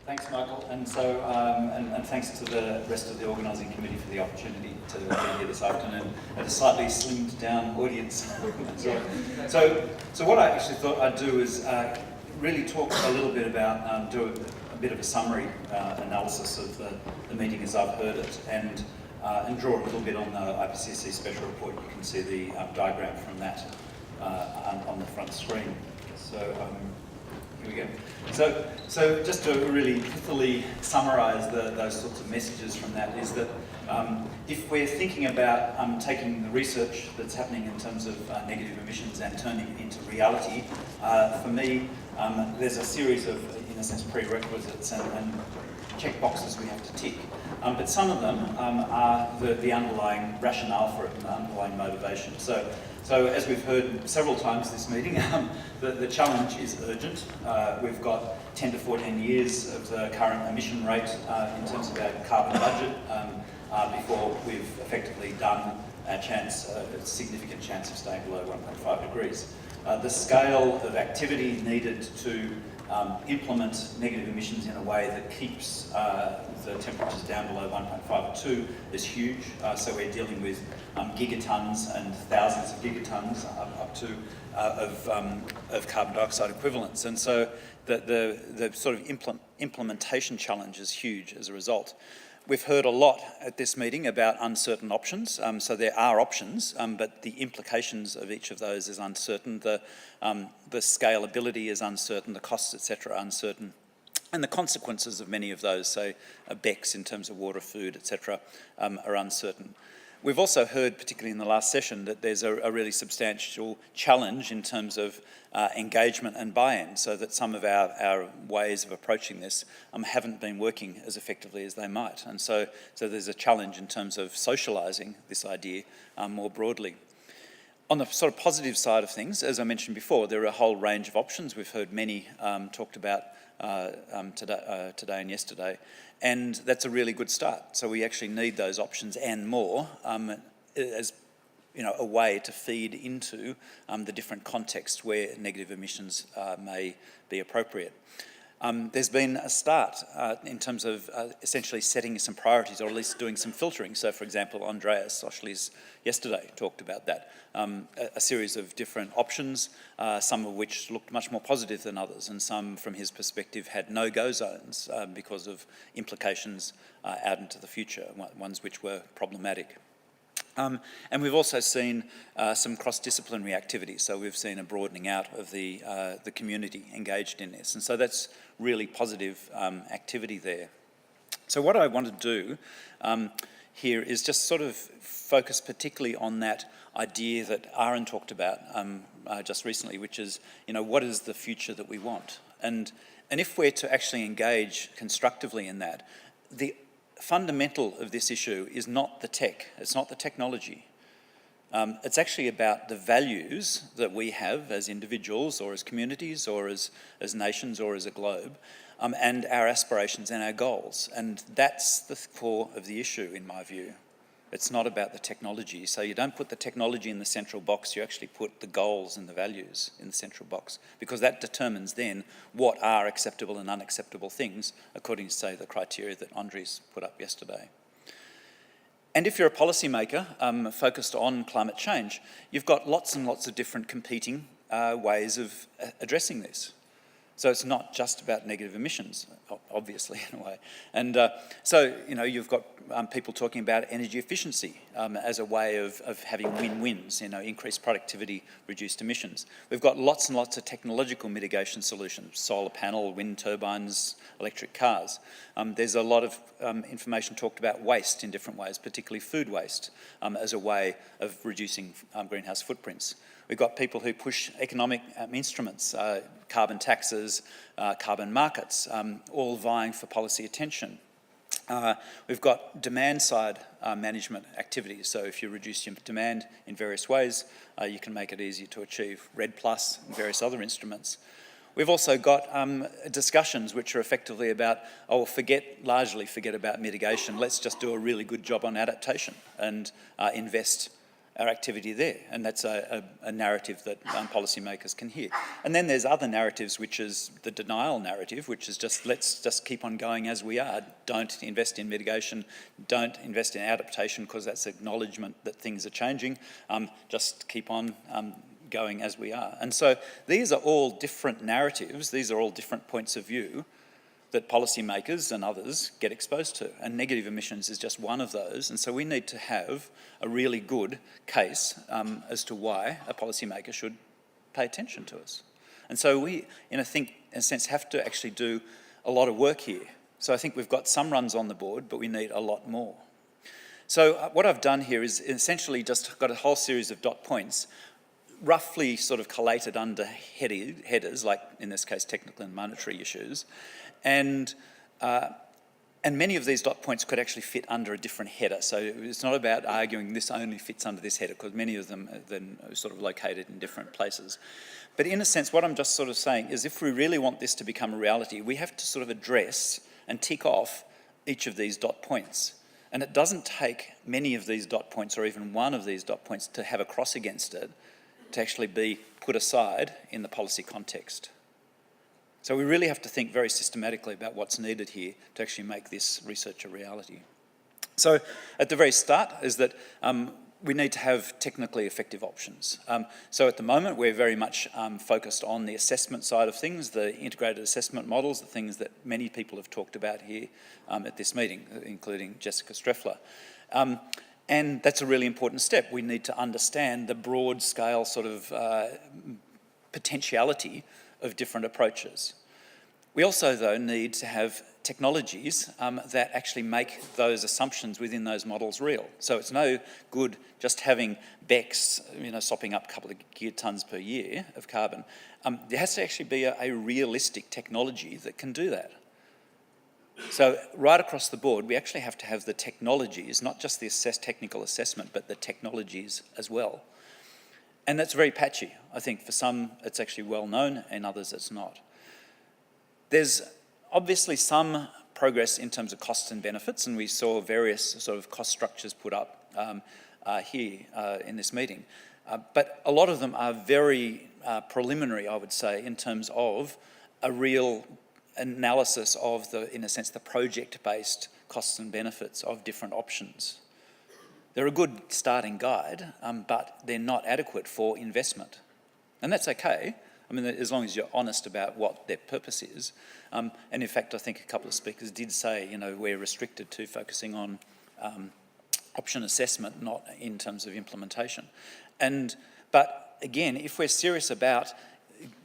Thanks, Michael, and thanks to the rest of the organising committee for the opportunity to be here this afternoon at a slightly slimmed down audience. So what I actually thought I'd do is really talk a little bit about, do a bit of a summary analysis of the meeting as I've heard it, and draw a little bit on the IPCC special report. You can see the diagram from that on the front screen. So here we go. So just to really pithily summarise those sorts of messages from that is that if we're thinking about taking the research that's happening in terms of negative emissions and turning it into reality, for me, there's a series of, in a sense, prerequisites and check boxes we have to tick. But some of them are the underlying rationale for it and the underlying motivation. So as we've heard several times this meeting, the challenge is urgent. We've got 10 to 14 years of the current emission rate in terms of our carbon budget before we've effectively done a significant chance of staying below 1.5 degrees. The scale of activity needed to implement negative emissions in a way that keeps the temperatures down below 1.5 or 2 is huge. So we're dealing with gigatons and thousands of gigatons up to of carbon dioxide equivalents. And so the sort of implementation challenge is huge as a result. We've heard a lot at this meeting about uncertain options. So there are options, but the implications of each of those is uncertain. The scalability is uncertain, the costs, etc., are uncertain. And the consequences of many of those, say, BECCS in terms of water, food, etc., are uncertain. We've also heard, particularly in the last session, that there's a really substantial challenge in terms of engagement and buy-in, so that some of our ways of approaching this haven't been working as effectively as they might. And so there's a challenge in terms of socialising this idea more broadly. On the sort of positive side of things, as I mentioned before, there are a whole range of options. We've heard many talked about today and yesterday, and that's a really good start. So we actually need those options and more as a way to feed into the different contexts where negative emissions may be appropriate. There's been a start in terms of essentially setting some priorities, or at least doing some filtering. So, for example, Andreas Oschlies yesterday talked about that. A series of different options, some of which looked much more positive than others, and some, from his perspective, had no-go zones because of implications out into the future, ones which were problematic. And we've also seen some cross-disciplinary activity. So we've seen a broadening out of the community engaged in this. And so that's really positive activity there. So what I want to do here is just sort of focus particularly on that idea that Aaron talked about just recently, which is, what is the future that we want? And if we're to actually engage constructively in that, the fundamental of this issue is not the tech, it's not the technology. It's actually about the values that we have as individuals or as communities or as nations or as a globe, and our aspirations and our goals. And that's the core of the issue, in my view. It's not about the technology. So you don't put the technology in the central box, you actually put the goals and the values in the central box, because that determines then what are acceptable and unacceptable things, according to, say, the criteria that Andres put up yesterday. And if you're a policymaker focused on climate change, you've got lots and lots of different competing ways of addressing this. So it's not just about negative emissions, obviously, in a way. And so you've got people talking about energy efficiency as a way of having win-wins, increased productivity, reduced emissions. We've got lots and lots of technological mitigation solutions, solar panel, wind turbines, electric cars. There's a lot of information talked about waste in different ways, particularly food waste, as a way of reducing greenhouse footprints. We've got people who push economic instruments, carbon taxes, carbon markets, all vying for policy attention. We've got demand-side management activities. So if you reduce your demand in various ways, you can make it easier to achieve RED+ and various other instruments. We've also got discussions which are effectively about, largely forget about mitigation. Let's just do a really good job on adaptation and invest our activity there, and that's a narrative that policymakers can hear. And then there's other narratives, which is the denial narrative, which is just let's just keep on going as we are. Don't invest in mitigation, don't invest in adaptation because that's acknowledgement that things are changing. Just keep on going as we are. And so these are all different narratives, these are all different points of view that policymakers and others get exposed to. And negative emissions is just one of those. And so we need to have a really good case as to why a policymaker should pay attention to us. And so we, in a sense, have to actually do a lot of work here. So I think we've got some runs on the board, but we need a lot more. So what I've done here is essentially just got a whole series of dot points, roughly sort of collated under headers, like in this case, technical and monetary issues. And many of these dot points could actually fit under a different header. So it's not about arguing this only fits under this header, because many of them are then sort of located in different places. But in a sense, what I'm just sort of saying is if we really want this to become a reality, we have to sort of address and tick off each of these dot points. And it doesn't take many of these dot points or even one of these dot points to have a cross against it to actually be put aside in the policy context. So we really have to think very systematically about what's needed here to actually make this research a reality. So at the very start is that we need to have technically effective options. So at the moment we're very much focused on the assessment side of things, the integrated assessment models, the things that many people have talked about here at this meeting, including Jessica Streffler. And that's a really important step. We need to understand the broad scale sort of potentiality of different approaches. We also, though, need to have technologies that actually make those assumptions within those models real. So it's no good just having BECS, sopping up a couple of gigatons per year of carbon. There has to actually be a realistic technology that can do that. So right across the board, we actually have to have the technologies, not just the technical assessment, but the technologies as well. And that's very patchy. I think for some it's actually well known and others it's not. There's obviously some progress in terms of costs and benefits, and we saw various sort of cost structures put up here in this meeting. But a lot of them are very preliminary, I would say, in terms of a real analysis of in a sense, the project-based costs and benefits of different options. They're a good starting guide, but they're not adequate for investment. And that's okay. I mean, as long as you're honest about what their purpose is. And in fact, I think a couple of speakers did say, we're restricted to focusing on option assessment, not in terms of implementation. But again, if we're serious about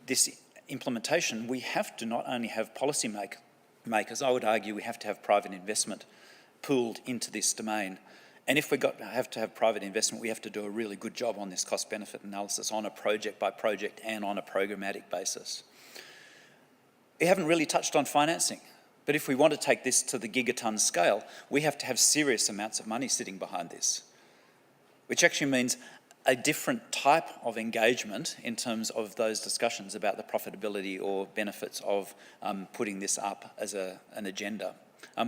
this implementation, we have to not only have policy makers, I would argue we have to have private investment pooled into this domain. And if we have to have private investment, we have to do a really good job on this cost-benefit analysis on a project-by-project and on a programmatic basis. We haven't really touched on financing, but if we want to take this to the gigaton scale, we have to have serious amounts of money sitting behind this, which actually means a different type of engagement in terms of those discussions about the profitability or benefits of putting this up as an agenda.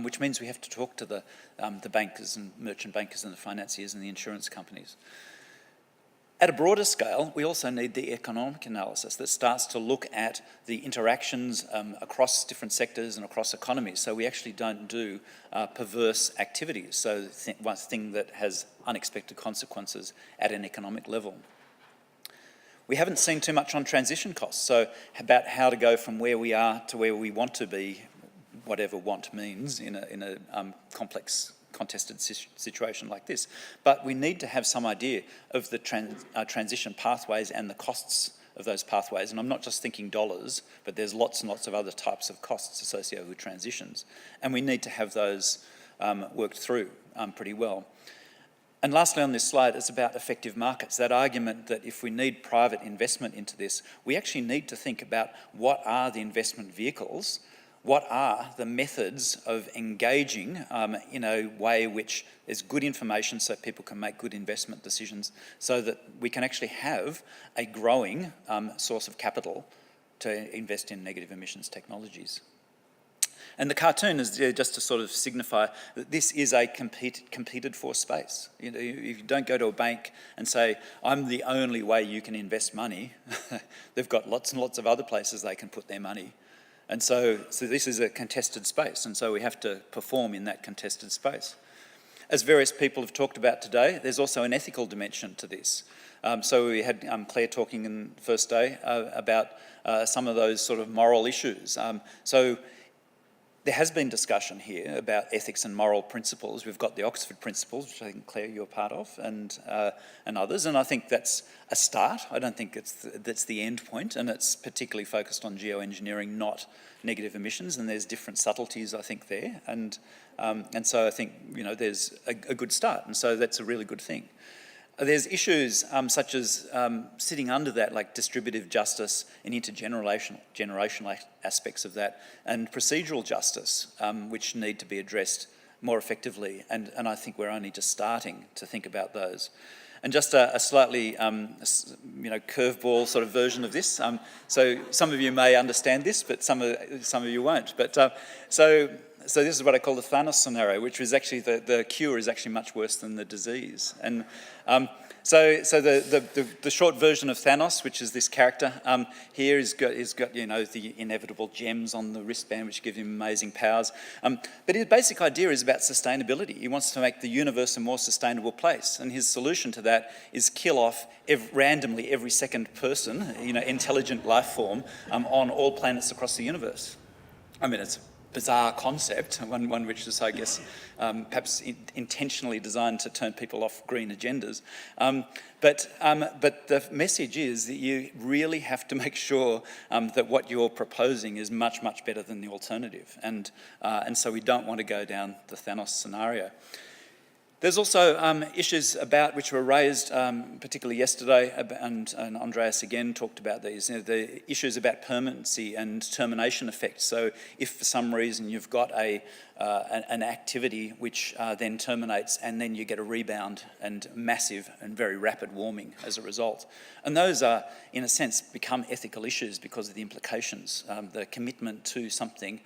Which means we have to talk to the bankers and merchant bankers and the financiers and the insurance companies. At a broader scale, we also need the economic analysis that starts to look at the interactions across different sectors and across economies, so we actually don't do perverse activities, so one thing that has unexpected consequences at an economic level. We haven't seen too much on transition costs, so about how to go from where we are to where we want to be, whatever want means in a complex, contested situation like this. But we need to have some idea of the transition pathways and the costs of those pathways. And I'm not just thinking dollars, but there's lots and lots of other types of costs associated with transitions. And we need to have those worked through pretty well. And lastly on this slide, it's about effective markets. That argument that if we need private investment into this, we actually need to think about what are the investment vehicles, what are the methods of engaging in a way which is good information so people can make good investment decisions so that we can actually have a growing source of capital to invest in negative emissions technologies. And the cartoon is just to sort of signify that this is a competed for space. You know, if you don't go to a bank and say, I'm the only way you can invest money, they've got lots and lots of other places they can put their money. And so this is a contested space, and so we have to perform in that contested space. As various people have talked about today, there's also an ethical dimension to this. So we had Claire talking in the first day about some of those sort of moral issues. So there has been discussion here about ethics and moral principles. We've got the Oxford Principles, which I think, Claire, you're part of, and others, and I think that's a start. I don't think that's the end point, and it's particularly focused on geoengineering, not negative emissions, and there's different subtleties, I think, there, and so I think, you know, there's a good start, and so that's a really good thing. There's issues such as sitting under that, like distributive justice and intergenerational aspects of that, and procedural justice, which need to be addressed more effectively. And I think we're only just starting to think about those. And just a slightly, curveball sort of version of this. So some of you may understand this, but some of you won't. But so this is what I call the Thanos scenario, which is actually the cure is actually much worse than the disease. And so the short version of Thanos, which is this character here, is got you know, the inevitable gems on the wristband, which give him amazing powers. But his basic idea is about sustainability. He wants to make the universe a more sustainable place, and his solution to that is kill off randomly every second person, you know, intelligent life form on all planets across the universe. I mean, it's bizarre concept, one which is, I guess, perhaps intentionally designed to turn people off green agendas. But the message is that you really have to make sure that what you're proposing is much, much better than the alternative. And so we don't want to go down the Thanos scenario. There's also issues about which were raised, particularly yesterday, and Andreas again talked about these, you know, the issues about permanency and termination effects. So if for some reason you've got an activity which then terminates, and then you get a rebound and massive and very rapid warming as a result. And those are, in a sense, become ethical issues because of the implications, the commitment to something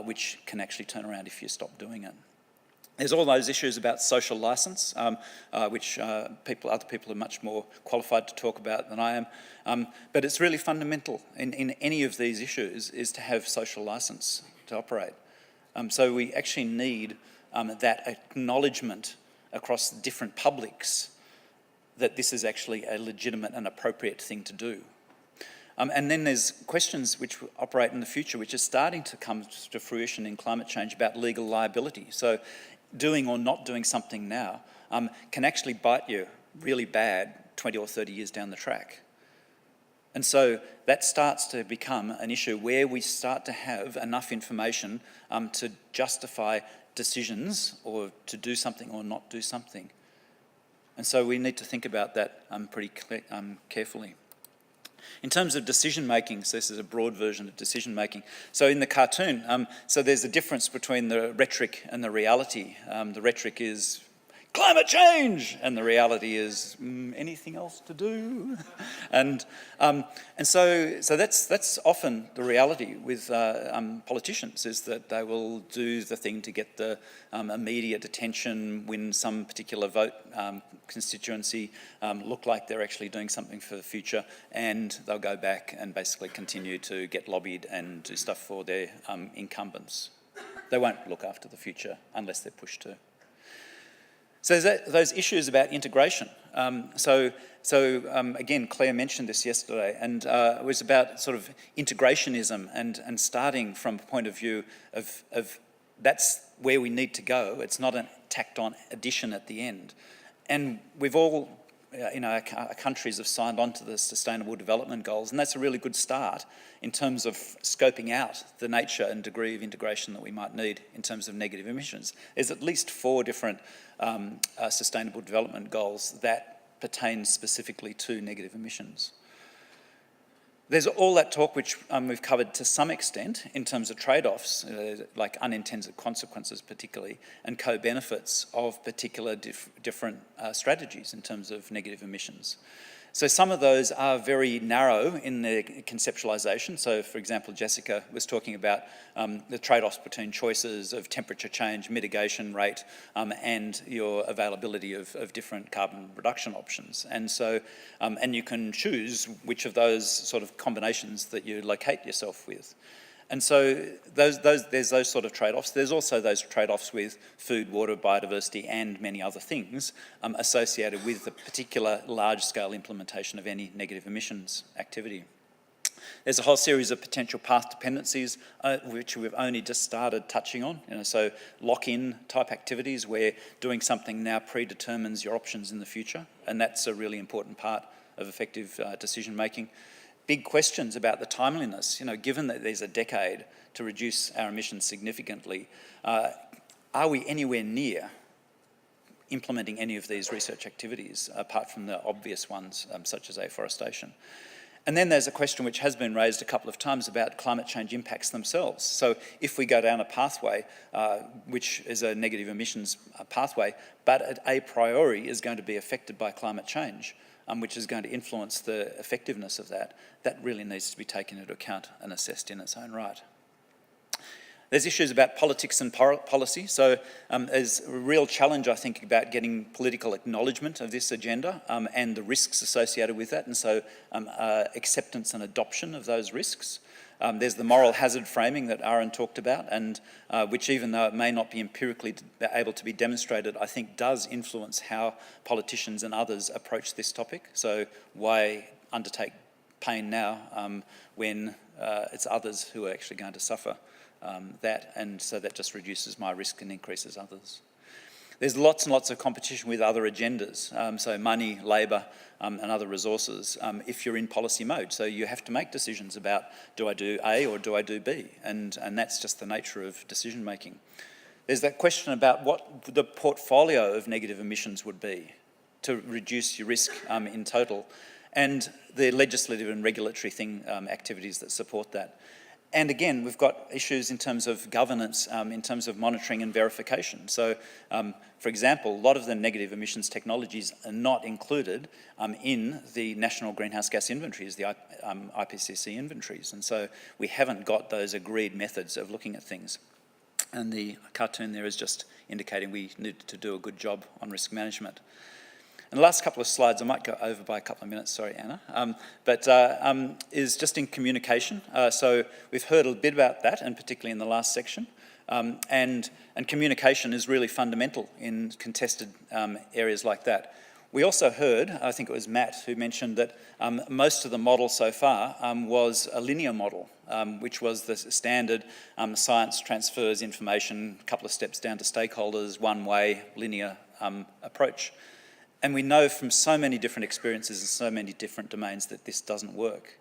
which can actually turn around if you stop doing it. There's all those issues about social licence, which other people are much more qualified to talk about than I am. But it's really fundamental in any of these issues is to have social licence to operate. So we actually need that acknowledgement across different publics that this is actually a legitimate and appropriate thing to do. And then there's questions which operate in the future, which are starting to come to fruition in climate change about legal liability. So doing or not doing something now can actually bite you really bad 20 or 30 years down the track. And so that starts to become an issue where we start to have enough information to justify decisions or to do something or not do something. And so we need to think about that pretty carefully. In terms of decision making, so this is a broad version of decision making. So in the cartoon, so there's a difference between the rhetoric and the reality. The rhetoric is climate change, and the reality is anything else to do, and so that's often the reality with politicians, is that they will do the thing to get the immediate attention, win some particular vote constituency, look like they're actually doing something for the future, and they'll go back and basically continue to get lobbied and do stuff for their incumbents. They won't look after the future unless they're pushed to. So there's those issues about integration. Again, Claire mentioned this yesterday, and it was about sort of integrationism and starting from a point of view of that's where we need to go. It's not a tacked-on addition at the end. And we've all, our countries have signed on to the Sustainable Development Goals, and that's a really good start in terms of scoping out the nature and degree of integration that we might need in terms of negative emissions. There's at least 4 different Sustainable Development Goals that pertain specifically to negative emissions. There's all that talk which we've covered to some extent in terms of trade-offs, like unintended consequences particularly, and co-benefits of particular different strategies in terms of negative emissions. So some of those are very narrow in their conceptualisation. So for example, Jessica was talking about the trade-offs between choices of temperature change, mitigation rate, and your availability of different carbon reduction options. And so, and you can choose which of those sort of combinations that you locate yourself with. And so there's those sort of trade-offs. There's also those trade-offs with food, water, biodiversity, and many other things associated with the particular large-scale implementation of any negative emissions activity. There's a whole series of potential path dependencies, which we've only just started touching on. So lock-in type activities where doing something now predetermines your options in the future, and that's a really important part of effective decision-making. Big questions about the timeliness. Given that there's a decade to reduce our emissions significantly, are we anywhere near implementing any of these research activities, apart from the obvious ones, such as afforestation? And then there's a question which has been raised a couple of times about climate change impacts themselves. So if we go down a pathway, which is a negative emissions pathway, but a priori is going to be affected by climate change, which is going to influence the effectiveness of that, that really needs to be taken into account and assessed in its own right. There's issues about politics and policy. So there's a real challenge, I think, about getting political acknowledgement of this agenda and the risks associated with that, and so acceptance and adoption of those risks. There's the moral hazard framing that Aaron talked about, and which, even though it may not be empirically able to be demonstrated, I think does influence how politicians and others approach this topic. So why undertake pain now when it's others who are actually going to suffer that, and so that just reduces my risk and increases others. There's lots and lots of competition with other agendas, so money, labour, and other resources, if you're in policy mode. So you have to make decisions about, do I do A or do I do B? And that's just the nature of decision making. There's that question about what the portfolio of negative emissions would be to reduce your risk in total, and the legislative and regulatory activities that support that. And again, we've got issues in terms of governance, in terms of monitoring and verification. So, for example, a lot of the negative emissions technologies are not included in the national greenhouse gas inventories, the IPCC inventories. And so we haven't got those agreed methods of looking at things. And the cartoon there is just indicating we need to do a good job on risk management. And the last couple of slides, I might go over by a couple of minutes, sorry, Anna, is just in communication. So we've heard a bit about that, and particularly in the last section. And communication is really fundamental in contested areas like that. We also heard, I think it was Matt who mentioned that most of the model so far was a linear model, which was the standard science transfers information, a couple of steps down to stakeholders, one-way, linear approach. And we know from so many different experiences in so many different domains that this doesn't work.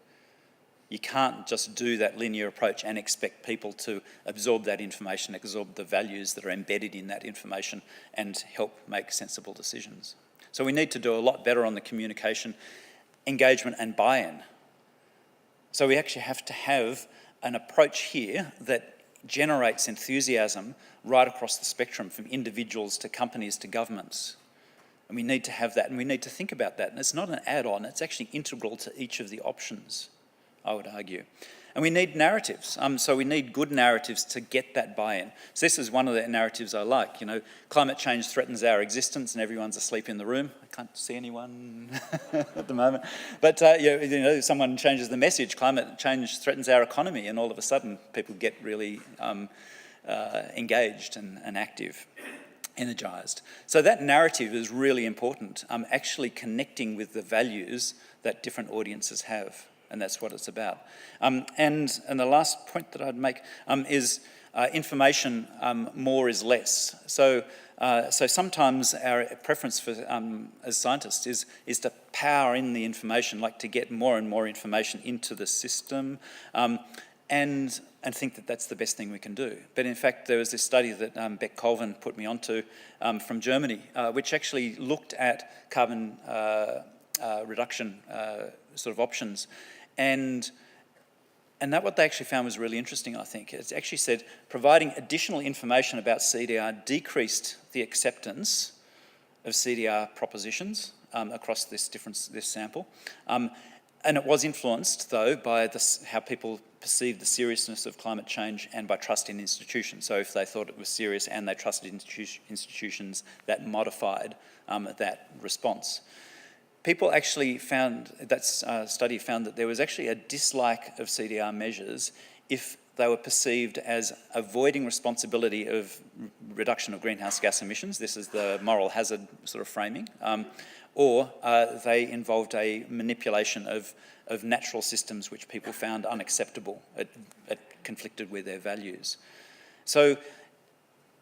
You can't just do that linear approach and expect people to absorb that information, absorb the values that are embedded in that information, and help make sensible decisions. So we need to do a lot better on the communication, engagement and buy-in. So we actually have to have an approach here that generates enthusiasm right across the spectrum, from individuals to companies to governments. And we need to have that, and we need to think about that. And it's not an add-on, it's actually integral to each of the options, I would argue. And we need narratives. So we need good narratives to get that buy-in. So this is one of the narratives I like. Climate change threatens our existence and everyone's asleep in the room. I can't see anyone at the moment. But someone changes the message, climate change threatens our economy, and all of a sudden people get really engaged and active. Energised. So that narrative is really important, actually connecting with the values that different audiences have, and that's what it's about. And the last point that I'd make is information more is less. So sometimes our preference for as scientists is to power in the information, like to get more and more information into the system, and think that that's the best thing we can do. But in fact, there was this study that Beck Colvin put me onto from Germany, which actually looked at carbon reduction sort of options. And that what they actually found was really interesting, I think. It actually said providing additional information about CDR decreased the acceptance of CDR propositions across this sample. And it was influenced, though, by how people perceived the seriousness of climate change and by trust in institutions. So if they thought it was serious and they trusted institutions, that modified that response. People actually found, that study found that there was actually a dislike of CDR measures if they were perceived as avoiding responsibility of reduction of greenhouse gas emissions. This is the moral hazard sort of framing. Or they involved a manipulation of natural systems which people found unacceptable. It conflicted with their values. So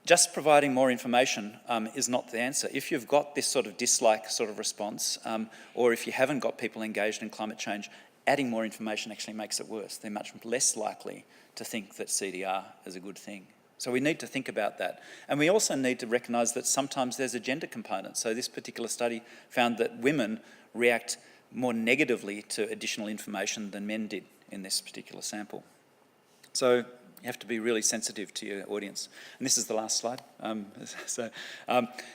just providing more information is not the answer. If you've got this sort of dislike sort of response, or if you haven't got people engaged in climate change, adding more information actually makes it worse. They're much less likely to think that CDR is a good thing. So we need to think about that. And we also need to recognise that sometimes there's a gender component. So this particular study found that women react more negatively to additional information than men did in this particular sample. So you have to be really sensitive to your audience. And this is the last slide.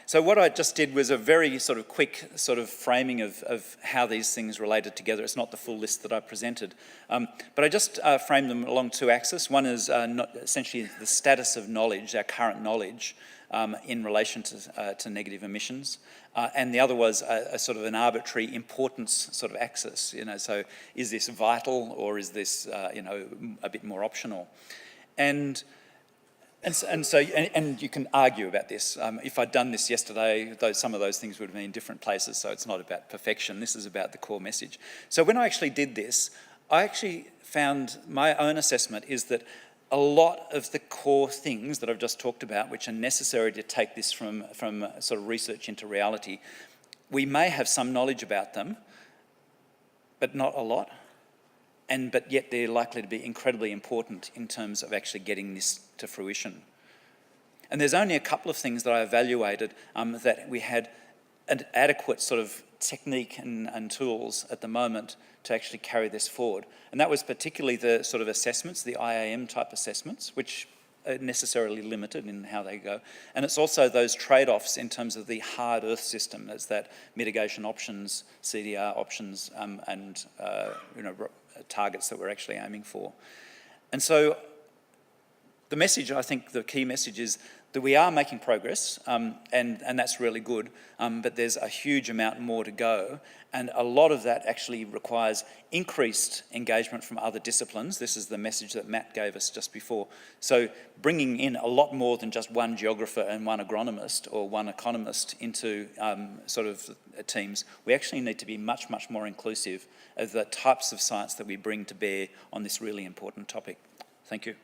So what I just did was a very sort of quick sort of framing of how these things related together. It's not the full list that I presented. But I just framed them along two axes. One is essentially the status of knowledge, our current knowledge, in relation to negative emissions. And the other was a sort of an arbitrary importance sort of axis. So is this vital or is this a bit more optional? And you can argue about this. If I'd done this yesterday, some of those things would have been in different places, so it's not about perfection. This is about the core message. So when I actually did this, I actually found my own assessment is that a lot of the core things that I've just talked about, which are necessary to take this from sort of research into reality, we may have some knowledge about them, but not a lot. But yet they're likely to be incredibly important in terms of actually getting this to fruition. And there's only a couple of things that I evaluated that we had an adequate sort of technique and tools at the moment to actually carry this forward. And that was particularly the sort of assessments, the IAM type assessments, which are necessarily limited in how they go. And it's also those trade-offs in terms of the hard earth system. It's that mitigation options, CDR options, and targets that we're actually aiming for. And so the message, I think the key message is that we are making progress, and that's really good, but there's a huge amount more to go, and a lot of that actually requires increased engagement from other disciplines. This is the message that Matt gave us just before. So bringing in a lot more than just one geographer and one agronomist or one economist into sort of teams. We actually need to be much, much more inclusive of the types of science that we bring to bear on this really important topic. Thank you.